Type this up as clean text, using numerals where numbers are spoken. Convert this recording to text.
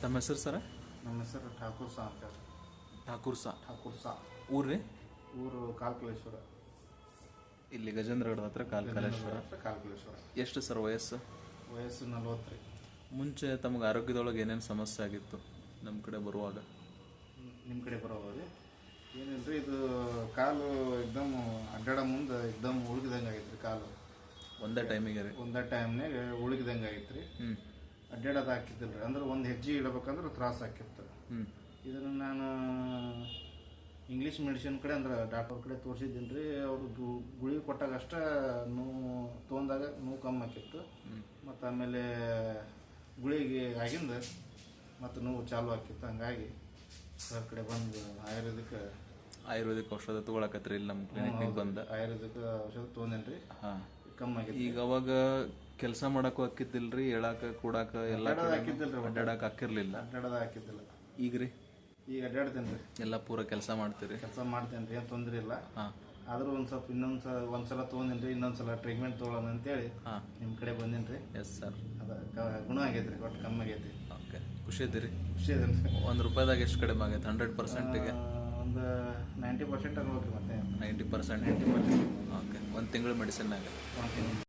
ತಮ್ಮ ಹೆಸರು ಸರ? ನಮ್ಮ ಹೆಸರು ಠಾಕೂರ್ ಸಾ ಅಂತ ಹೇಳಿ. ಠಾಕೂರ್ ಸಾ ಊರು ರೀ? ಊರು ಕಾಲ್ಕಲೇಶ್ವರ. ಇಲ್ಲಿ ಗಜೇಂದ್ರಗಢದ ಹತ್ರ ಕಾಲ್ಕಲೇಶ್ವರ. ಕಾಲ್ಕಲೇಶ್ವರ. ಎಷ್ಟು ಸರ್ ವಯಸ್ಸು? ವಯಸ್ಸು 40 ರೀ. ಮುಂಚೆ ತಮಗೆ ಆರೋಗ್ಯದೊಳಗೆ ಏನೇನು ಸಮಸ್ಯೆ ಆಗಿತ್ತು ನಮ್ಮ ಕಡೆ ಬರುವಾಗ? ನಿಮ್ಮ ಕಡೆ ಬರೋವಾಗ ಏನಿಲ್ರಿ, ಇದು ಕಾಲು ಎಕ್ದಮ್ ಅಡ್ಡಾಡ ಮುಂದೆ ಎಕ್ದಮ್ ಉಳ್ಗಿದಂಗೆ ಆಗೈತೆ ರೀ. ಕಾಲು ಒಂದೇ ಟೈಮಿಗೆ ರೀ? ಒಂದೇ ಟೈಮ್ನಾಗ ಉಳ್ಗಿದಂಗೆ ಆಗೈತೆ ರೀ. ಅಡ್ಡಾಡೋದು ಹಾಕಿದ್ದಿಲ್ಲ ರೀ. ಅಂದ್ರೆ ಒಂದು ಹೆಜ್ಜೆ ಇಡಬೇಕಂದ್ರೆ ತ್ರಾಸ ಆಕಿತ್ತು. ಇದನ್ನು ನಾನು ಇಂಗ್ಲೀಷ್ ಮೆಡಿಸಿನ್ ಕಡೆ ಅಂದ್ರೆ ಡಾಕ್ಟರ್ ಕಡೆ ತೋರಿಸಿದ್ದೀನಿ ರೀ. ಅವರು ಗುಳಿಗೆ ಕೊಟ್ಟಾಗ ಅಷ್ಟೇ ನೋವು ತೊಗೊಂಡಾಗ ನೋವು ಕಮ್ಮಿ ಆಕಿತ್ತು. ಮತ್ತು ಆಮೇಲೆ ಗುಳಿಗೆ ಆಗಿಂದ ಮತ್ತು ನೋವು ಚಾಲು ಆಕಿತ್ತು. ಹಂಗಾಗಿ ಸರ್ ಕಡೆ ಬಂದು ಆಯುರ್ವೇದಿಕ್ ಔಷಧ ತೊಗೊಳಕತ್ರಿ ಇಲ್ಲಿ ನಮ್ಮ ಕ್ಲಿನಿಕ್ ಬಂದ? ಆಯುರ್ವೇದಿಕ್ ಔಷಧ ತೊಗೊಂಡೇನಿ ರೀ. ಹಾಂ, ಕಮ್ಮಿ ಆಗಿತ್ತು. ಈಗ ಅವಾಗ ಕೆಲಸ ಮಾಡಕ್ಕೂ ಹಾಕಿದ್ದಿಲ್ರಿ, ಹೇಳಾಕ ಕೂಡಾಕ ಎಲ್ಲ ಹಾಕಿದ್ದಿಲ್ಲ ರೀ. ಅಡ್ಡಾಡಕ್ಕೆ ಹಾಕಿರ್ಲಿಲ್ಲ? ಅಡ್ಡಾಡೋದು ಹಾಕಿದ್ದಿಲ್ಲ. ಈಗ ರೀ? ಈಗ ಅಡ್ಡಾಡ್ತೇನೆ ರೀ. ಎಲ್ಲ ಪೂರ ಕೆಲಸ ಮಾಡ್ತೀರಿ? ಕೆಲಸ ಮಾಡ್ತೇನೆ ರೀ, ಏನು ತೊಂದರೆ ಇಲ್ಲ. ಹಾಂ, ಆದರೂ ಒಂದು ಸ್ವಲ್ಪ ಒಂದ್ಸಲ ತೊಗೊಂಡೇನಿ ರೀ. ಇನ್ನೊಂದ್ಸಲ ಟ್ರೀಟ್ಮೆಂಟ್ ತೊಗೊಳ್ಳೋಣ ಅಂತೇಳಿ ನಿಮ್ಮ ಕಡೆ ಬಂದೇನಿ ರೀ. Yes sir. ಅದು ಗುಣ ಆಗೈತೆ ರೀ, ಒಟ್ಟು ಕಮ್ಮಿ ಆಗೈತಿ. ಓಕೆ, ಖುಷಿ ಇದ್ದೀರಿ? ಖುಷಿ ಇದೆ ರೀ. ₹1 ಎಷ್ಟು ಕಡಿಮೆ ಆಗೈತೆ? 100%ಗೆ ಒಂದು 90% ಅನ್ಬೋದು ರೀ. ಮತ್ತೆ 90%? 90%. ಓಕೆ, ಒಂದು ತಿಂಗಳು ಮೆಡಿಸಿನ್ ಆಗುತ್ತೆ?